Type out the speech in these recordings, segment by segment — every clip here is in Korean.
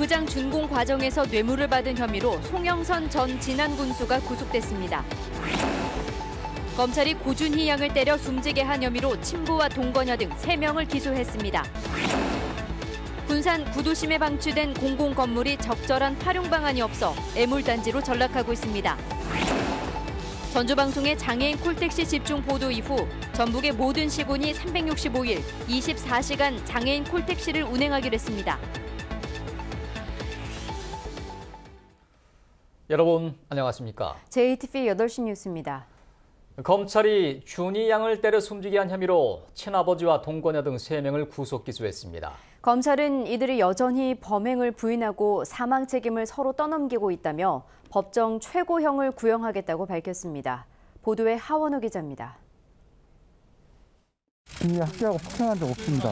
골프장 준공 과정에서 뇌물을 받은 혐의로 송영선 전 진안군수가 구속됐습니다. 검찰이 고준희 양을 때려 숨지게 한 혐의로 친부와 동거녀 등 3명을 기소했습니다. 군산 구도심에 방치된 공공 건물이 적절한 활용 방안이 없어 애물단지로 전락하고 있습니다. 전주방송의 장애인 콜택시 집중 보도 이후 전북의 모든 시군이 365일 24시간 장애인 콜택시를 운행하기로 했습니다. 여러분 안녕하십니까? JTV 8시 뉴스입니다. 검찰이 준희 양을 때려 숨지게 한 혐의로 친아버지와 동거녀 등 3명을 구속 기소했습니다. 검찰은 이들이 여전히 범행을 부인하고 사망 책임을 서로 떠넘기고 있다며 법정 최고형을 구형하겠다고 밝혔습니다. 보도에 하원우 기자입니다. 준희 학대하고 폭행한 적 없습니다.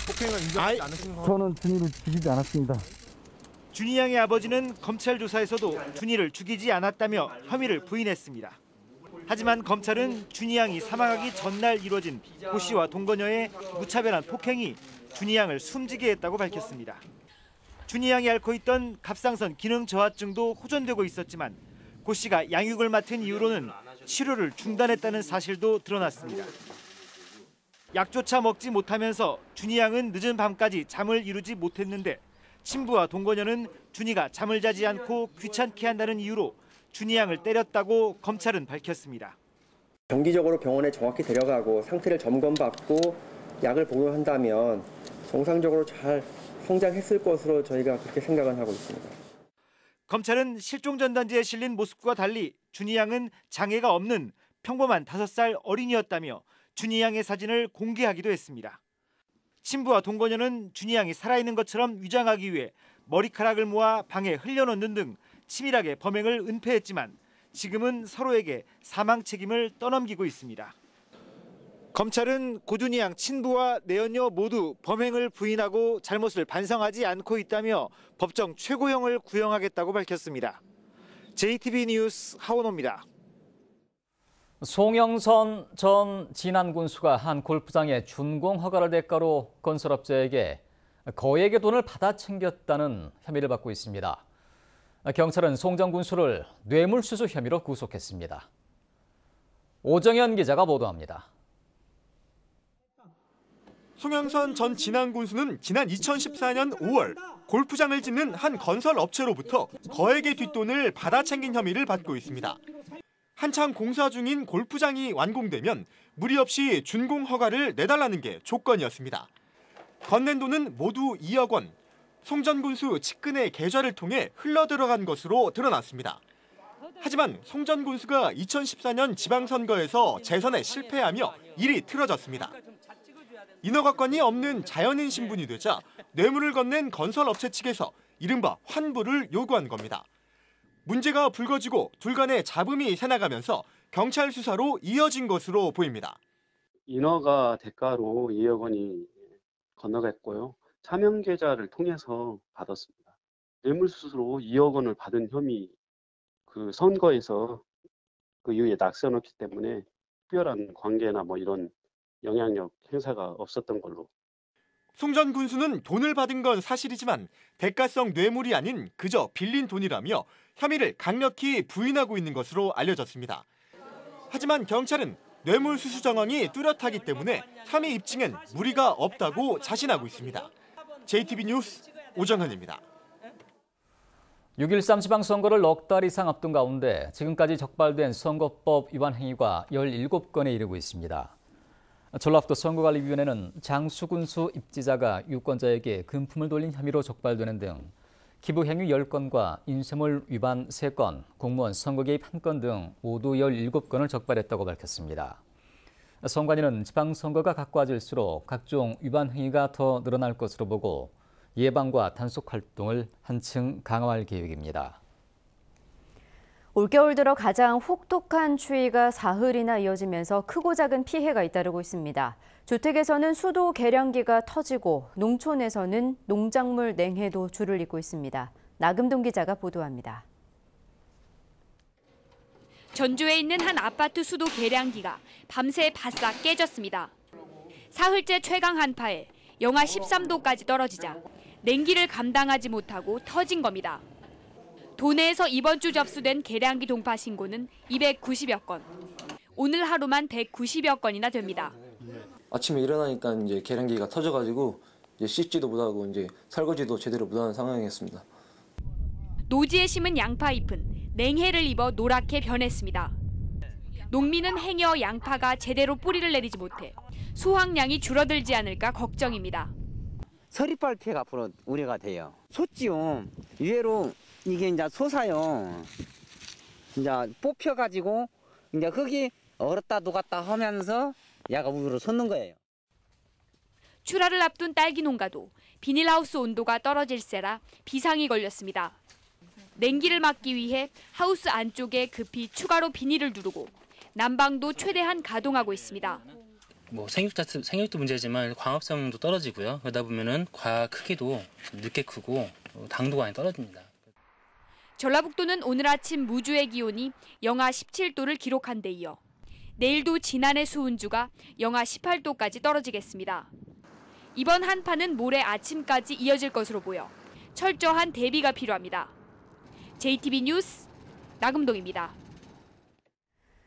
폭행을 인정하지 않으신 저는 준희를 죽이지 않았습니다. 준희 양의 아버지는 검찰 조사에서도 준희를 죽이지 않았다며 혐의를 부인했습니다. 하지만 검찰은 준희 양이 사망하기 전날 이뤄진 고 씨와 동거녀의 무차별한 폭행이 준희 양을 숨지게 했다고 밝혔습니다. 준희 양이 앓고 있던 갑상선 기능 저하증도 호전되고 있었지만 고 씨가 양육을 맡은 이후로는 치료를 중단했다는 사실도 드러났습니다. 약조차 먹지 못하면서 준희 양은 늦은 밤까지 잠을 이루지 못했는데 친부와 동거녀는 준희가 잠을 자지 않고 귀찮게 한다는 이유로 준희 양을 때렸다고 검찰은 밝혔습니다. 정기적으로 병원에 정확히 데려가고 상태를 점검받고 약을 복용한다면 정상적으로 잘 성장했을 것으로 저희가 그렇게 생각은 하고 있습니다. 검찰은 실종 전단지에 실린 모습과 달리 준희 양은 장애가 없는 평범한 5살 어린이였다며 준희 양의 사진을 공개하기도 했습니다. 친부와 동거녀는 준희 양이 살아있는 것처럼 위장하기 위해 머리카락을 모아 방에 흘려놓는 등 치밀하게 범행을 은폐했지만 지금은 서로에게 사망 책임을 떠넘기고 있습니다. 검찰은 고준희 양 친부와 내연녀 모두 범행을 부인하고 잘못을 반성하지 않고 있다며 법정 최고형을 구형하겠다고 밝혔습니다. JTB 뉴스 하원호입니다. 송영선 전 진안군수가 한 골프장의 준공 허가를 대가로 건설업자에게 거액의 돈을 받아 챙겼다는 혐의를 받고 있습니다. 경찰은 송 전 군수를 뇌물수수 혐의로 구속했습니다. 오정현 기자가 보도합니다. 송영선 전 진안군수는 지난 2014년 5월 골프장을 짓는 한 건설업체로부터 거액의 뒷돈을 받아 챙긴 혐의를 받고 있습니다. 한창 공사 중인 골프장이 완공되면 무리 없이 준공 허가를 내달라는 게 조건이었습니다. 건넨 돈은 모두 2억 원, 송 전 군수 측근의 계좌를 통해 흘러들어간 것으로 드러났습니다. 하지만 송 전 군수가 2014년 지방선거에서 재선에 실패하며 일이 틀어졌습니다. 인허가권이 없는 자연인 신분이 되자 뇌물을 건넨 건설업체 측에서 이른바 환불을 요구한 겁니다. 문제가 불거지고 둘 간의 잡음이 새나가면서 경찰 수사로 이어진 것으로 보입니다. 인허가 대가로 2억 원이 건너갔고요. 차명 계좌를 통해서 받았습니다. 뇌물수수로 2억 원을 받은 혐의, 그 선거에서 그 이후에 낙선했기 때문에 특별한 관계나 이런 영향력 행사가 없었던 걸로. 송 전 군수는 돈을 받은 건 사실이지만 대가성 뇌물이 아닌 그저 빌린 돈이라며 혐의를 강력히 부인하고 있는 것으로 알려졌습니다. 하지만 경찰은 뇌물수수 정황이 뚜렷하기 때문에 혐의 입증엔 무리가 없다고 자신하고 있습니다. JTB 뉴스 오정현입니다. 6.13 지방선거를 넉 달 이상 앞둔 가운데 지금까지 적발된 선거법 위반 행위가 17건에 이르고 있습니다. 전라북도 선거관리위원회는 장수군수 입지자가 유권자에게 금품을 돌린 혐의로 적발되는 등 기부 행위 10건과 인쇄물 위반 3건, 공무원 선거 개입 1건 등 모두 17건을 적발했다고 밝혔습니다. 선관위는 지방선거가 가까워질수록 각종 위반 행위가 더 늘어날 것으로 보고 예방과 단속 활동을 한층 강화할 계획입니다. 올겨울 들어 가장 혹독한 추위가 사흘이나 이어지면서 크고 작은 피해가 잇따르고 있습니다. 주택에서는 수도 계량기가 터지고 농촌에서는 농작물 냉해도 줄을 잇고 있습니다. 나금동 기자가 보도합니다. 전주에 있는 한 아파트 수도 계량기가 밤새 바싹 깨졌습니다. 사흘째 최강 한파에 영하 13도까지 떨어지자 냉기를 감당하지 못하고 터진 겁니다. 도내에서 이번 주 접수된 계량기 동파 신고는 290여 건. 오늘 하루만 190여 건이나 됩니다. 아침에 일어나니까 이제 계량기가 터져가지고 이제 씻지도 못하고 이제 설거지도 제대로 못하는 상황이었습니다. 노지에 심은 양파잎은 냉해를 입어 노랗게 변했습니다. 농민은 행여 양파가 제대로 뿌리를 내리지 못해 수확량이 줄어들지 않을까 걱정입니다. 서리빨 피해가 앞으로 우려가 돼요. 솟지요. 이외로 이게 이제 솟아요. 이제 뽑혀가지고 이제 흙이 얼었다 녹았다 하면서 야가 우유로 솟는 거예요. 출하를 앞둔 딸기 농가도 비닐하우스 온도가 떨어질세라 비상이 걸렸습니다. 냉기를 막기 위해 하우스 안쪽에 급히 추가로 비닐을 두르고 난방도 최대한 가동하고 있습니다. 생육도 문제지만 광합성도 떨어지고요. 그러다 보면은 과 크기도 늦게 크고 당도가 많이 떨어집니다. 전라북도는 오늘 아침 무주의 기온이 영하 17도를 기록한 데 이어 내일도 지난해 수은주가 영하 18도까지 떨어지겠습니다. 이번 한파는 모레 아침까지 이어질 것으로 보여 철저한 대비가 필요합니다. JTB 뉴스 나금동입니다.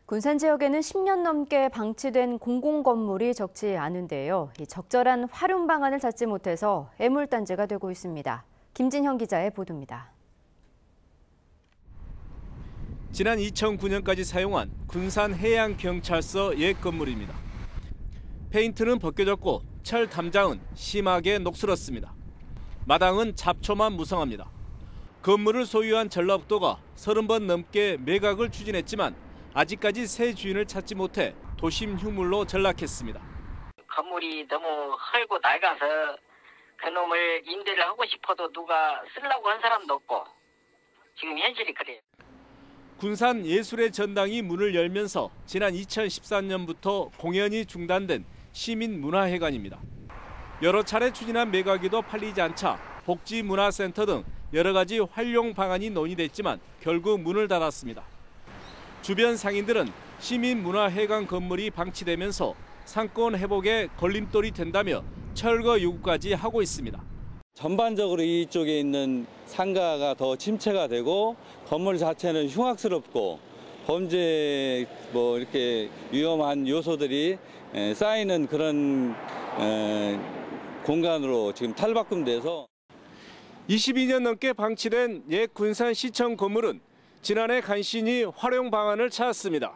군산 지역에는 10년 넘게 방치된 공공건물이 적지 않은데요. 이 적절한 활용 방안을 찾지 못해서 애물단지가 되고 있습니다. 김진형 기자의 보도입니다. 지난 2009년까지 사용한 군산해양경찰서 옛 건물입니다. 페인트는 벗겨졌고 철 담장은 심하게 녹슬었습니다. 마당은 잡초만 무성합니다. 건물을 소유한 전라북도가 30번 넘게 매각을 추진했지만 아직까지 새 주인을 찾지 못해 도심 휴물로 전락했습니다. 건물이 너무 헐고 낡아서 그놈을 임대를 하고 싶어도 누가 쓰려고 한 사람도 없고 지금 현실이 그래요. 군산 예술의 전당이 문을 열면서 지난 2013년부터 공연이 중단된 시민문화회관입니다. 여러 차례 추진한 매각에도 팔리지 않자 복지문화센터 등 여러 가지 활용 방안이 논의됐지만 결국 문을 닫았습니다. 주변 상인들은 시민문화회관 건물이 방치되면서 상권 회복에 걸림돌이 된다며 철거 요구까지 하고 있습니다. 전반적으로 이쪽에 있는 상가가 더 침체가 되고 건물 자체는 흉악스럽고 범죄 이렇게 위험한 요소들이 쌓이는 그런 공간으로 지금 탈바꿈돼서 22년 넘게 방치된 옛 군산시청 건물은 지난해 간신히 활용 방안을 찾았습니다.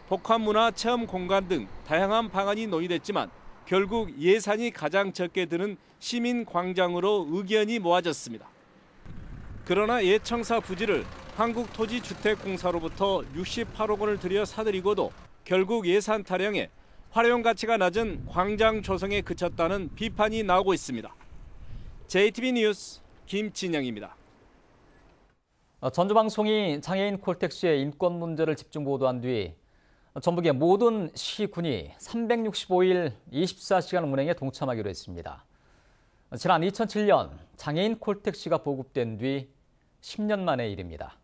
복합문화 체험 공간 등 다양한 방안이 논의됐지만 결국 예산이 가장 적게 드는 시민광장으로 의견이 모아졌습니다. 그러나 옛 청사 부지를 한국토지주택공사로부터 68억 원을 들여 사들이고도 결국 예산 타령에 활용 가치가 낮은 광장 조성에 그쳤다는 비판이 나오고 있습니다. JTB 뉴스 김진영입니다. 전주방송이 장애인 콜택시의 인권 문제를 집중 보도한 뒤 전북의 모든 시군이 365일 24시간 운행에 동참하기로 했습니다. 지난 2007년 장애인 콜택시가 보급된 뒤 10년 만의 일입니다.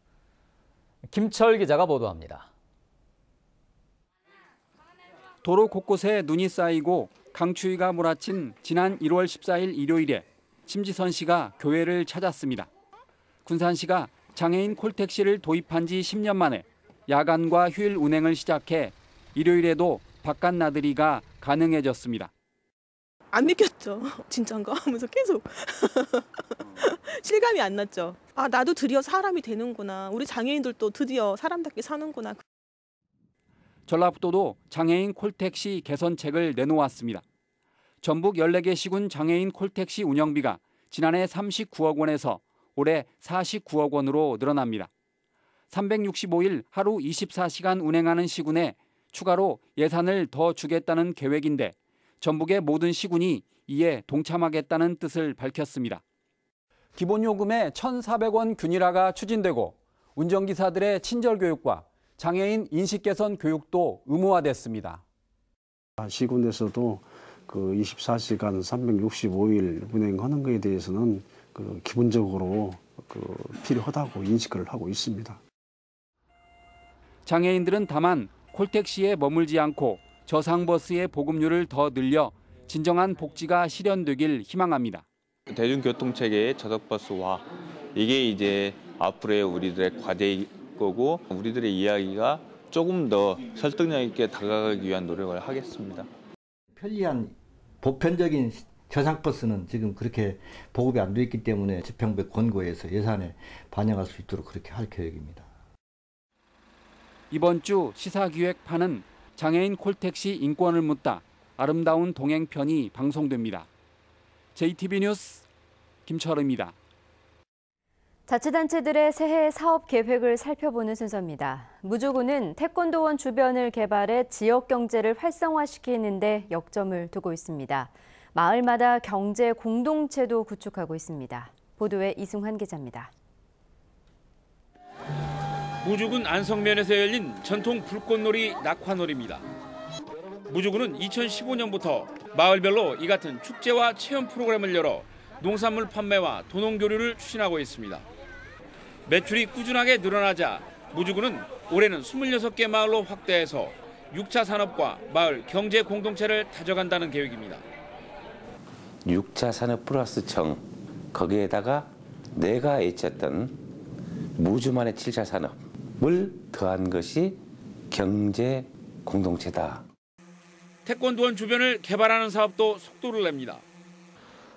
김철 기자가 보도합니다. 도로 곳곳에 눈이 쌓이고 강추위가 몰아친 지난 1월 14일 일요일에 심지선 씨가 교회를 찾았습니다. 군산시가 장애인 콜택시를 도입한 지 10년 만에 야간과 휴일 운행을 시작해 일요일에도 바깥 나들이가 가능해졌습니다. 안 믿겼죠. 진짠가 하면서 계속 실감이 안 났죠. 아, 나도 드디어 사람이 되는구나. 우리 장애인들도 드디어 사람답게 사는구나. 전라북도도 장애인 콜택시 개선책을 내놓았습니다. 전북 14개 시군 장애인 콜택시 운영비가 지난해 39억 원에서 올해 49억 원으로 늘어납니다. 365일 하루 24시간 운행하는 시군에 추가로 예산을 더 주겠다는 계획인데 전북의 모든 시군이 이에 동참하겠다는 뜻을 밝혔습니다. 기본요금에 1,400원 균일화가 추진되고 운전기사들의 친절교육과 장애인 인식개선 교육도 의무화됐습니다. 시군에서도 그 24시간 365일 운행하는 것에 대해서는 기본적으로 필요하다고 인식을 하고 있습니다. 장애인들은 다만 콜택시에 머물지 않고 저상버스의 보급률을 더 늘려 진정한 복지가 실현되길 희망합니다. 대중교통체계의 저속버스화, 이게 이제 앞으로의 우리들의 과제일 거고 우리들의 이야기가 조금 더 설득력 있게 다가가기 위한 노력을 하겠습니다. 편리한 보편적인 저상버스는 지금 그렇게 보급이 안 돼 있기 때문에 집행부의 권고에서 예산에 반영할 수 있도록 그렇게 할 계획입니다. 이번 주 시사기획판은 장애인 콜택시 인권을 묻다 아름다운 동행편이 방송됩니다. JTB 뉴스 김철우입니다. 자치단체들의 새해 사업 계획을 살펴보는 순서입니다. 무주구는 태권도원 주변을 개발해 지역 경제를 활성화시키는 데 역점을 두고 있습니다. 마을마다 경제 공동체도 구축하고 있습니다. 보도에 이승환 기자입니다. 무주군 안성면에서 열린 전통 불꽃놀이 낙화놀이입니다. 무주군은 2015년부터 마을별로 이 같은 축제와 체험 프로그램을 열어 농산물 판매와 도농교류를 추진하고 있습니다. 매출이 꾸준하게 늘어나자 무주군은 올해는 26개 마을로 확대해서 6차 산업과 마을 경제 공동체를 다져간다는 계획입니다. 6차 산업 플러스청, 거기에다가 내가 외쳤던 무주만의 7차 산업을 더한 것이 경제 공동체다. 태권도원 주변을 개발하는 사업도 속도를 냅니다.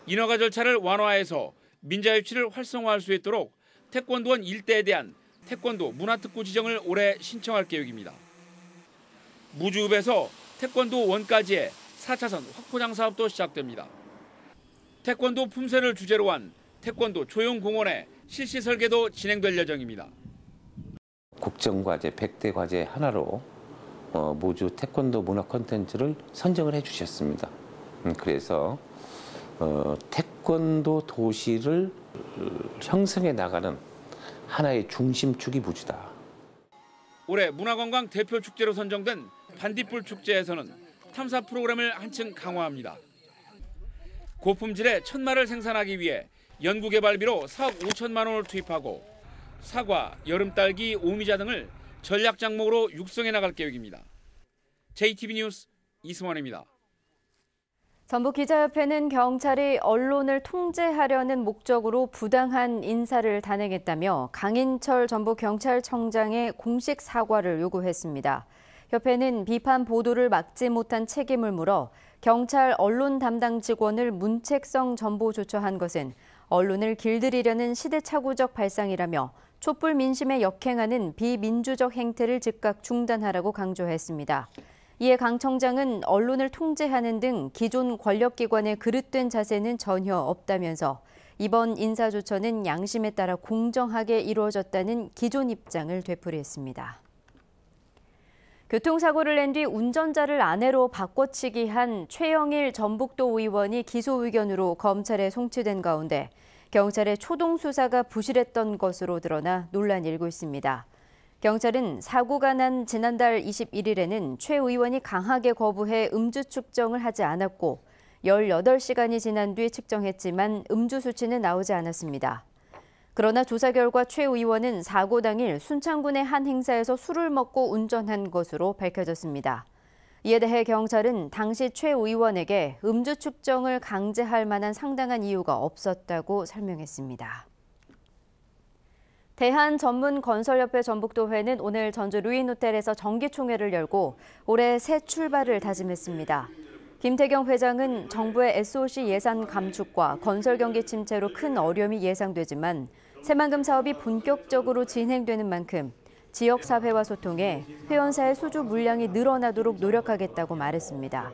인허가 절차를 완화해서 민자유치를 활성화할 수 있도록 태권도원 일대에 대한 태권도 문화특구 지정을 올해 신청할 계획입니다. 무주읍에서 태권도 원까지의 4차선 확포장 사업도 시작됩니다. 태권도 품새를 주제로 한 태권도 조형공원의 실시 설계도 진행될 예정입니다. 국정과제 100대 과제 하나로 무주 태권도 문화 콘텐츠를 선정을 해주셨습니다. 그래서 태권도 도시를 형성해 나가는 하나의 중심축이 무주다. 올해 문화관광 대표 축제로 선정된 반딧불 축제에서는 탐사 프로그램을 한층 강화합니다. 고품질의 천마를 생산하기 위해 연구개발비로 4억 5천만 원을 투입하고 사과, 여름딸기, 오미자 등을 전략 작목으로 육성해 나갈 계획입니다. JTB 뉴스 이승환입니다. 전북기자협회는 경찰이 언론을 통제하려는 목적으로 부당한 인사를 단행했다며 강인철 전북경찰청장의 공식 사과를 요구했습니다. 협회는 비판 보도를 막지 못한 책임을 물어 경찰 언론 담당 직원을 문책성 전보 조처한 것은 언론을 길들이려는 시대착오적 발상이라며 촛불 민심에 역행하는 비민주적 행태를 즉각 중단하라고 강조했습니다. 이에 강 청장은 언론을 통제하는 등 기존 권력기관의 그릇된 자세는 전혀 없다면서 이번 인사조처는 양심에 따라 공정하게 이루어졌다는 기존 입장을 되풀이했습니다. 교통사고를 낸 뒤 운전자를 아내로 바꿔치기 한 최영일 전북도 의원이 기소 의견으로 검찰에 송치된 가운데 경찰의 초동 수사가 부실했던 것으로 드러나 논란이 일고 있습니다. 경찰은 사고가 난 지난달 21일에는 최 의원이 강하게 거부해 음주 측정을 하지 않았고 18시간이 지난 뒤 측정했지만 음주 수치는 나오지 않았습니다. 그러나 조사 결과 최 의원은 사고 당일 순창군의 한 행사에서 술을 먹고 운전한 것으로 밝혀졌습니다. 이에 대해 경찰은 당시 최 의원에게 음주 측정을 강제할 만한 상당한 이유가 없었다고 설명했습니다. 대한전문건설협회 전북도회는 오늘 전주 루인호텔에서 정기총회를 열고 올해 새 출발을 다짐했습니다. 김태경 회장은 정부의 SOC 예산 감축과 건설 경기 침체로 큰 어려움이 예상되지만 새만금 사업이 본격적으로 진행되는 만큼 지역사회와 소통해 회원사의 수주 물량이 늘어나도록 노력하겠다고 말했습니다.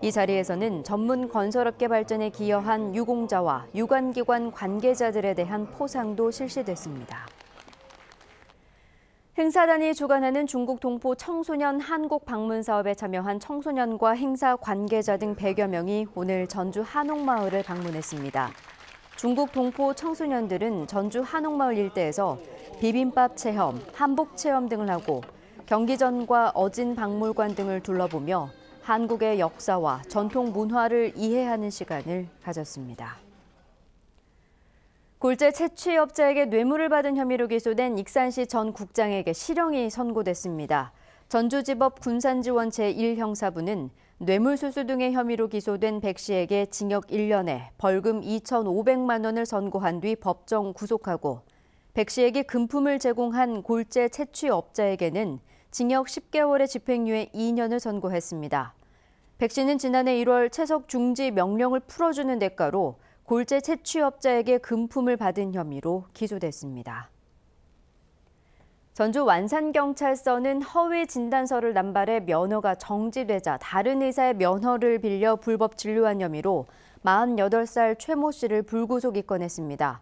이 자리에서는 전문 건설업계 발전에 기여한 유공자와 유관기관 관계자들에 대한 포상도 실시됐습니다. 행사단이 주관하는 중국 동포 청소년 한국 방문 사업에 참여한 청소년과 행사 관계자 등 100여 명이 오늘 전주 한옥마을을 방문했습니다. 중국 동포 청소년들은 전주 한옥마을 일대에서 비빔밥 체험, 한복 체험 등을 하고 경기전과 어진 박물관 등을 둘러보며 한국의 역사와 전통 문화를 이해하는 시간을 가졌습니다. 골재 채취업자에게 뇌물을 받은 혐의로 기소된 익산시 전 국장에게 실형이 선고됐습니다. 전주지법 군산지원 제1형사부는 뇌물수수 등의 혐의로 기소된 백 씨에게 징역 1년에 벌금 2,500만 원을 선고한 뒤 법정 구속하고 백 씨에게 금품을 제공한 골재 채취업자에게는 징역 10개월의 집행유예 2년을 선고했습니다. 백 씨는 지난해 1월 채석 중지 명령을 풀어주는 대가로 골재 채취업자에게 금품을 받은 혐의로 기소됐습니다. 전주 완산경찰서는 허위 진단서를 남발해 면허가 정지되자 다른 의사의 면허를 빌려 불법 진료한 혐의로 48살 최모 씨를 불구속 입건했습니다.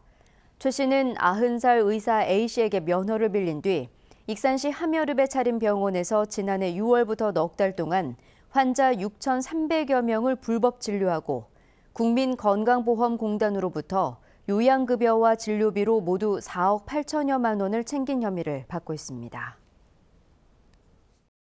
최 씨는 90살 의사 A 씨에게 면허를 빌린 뒤 익산시 함여릅에 차린 병원에서 지난해 6월부터 넉 달 동안 환자 6,300여 명을 불법 진료하고 국민건강보험공단으로부터 요양급여와 진료비로 모두 4억 8천여만 원을 챙긴 혐의를 받고 있습니다.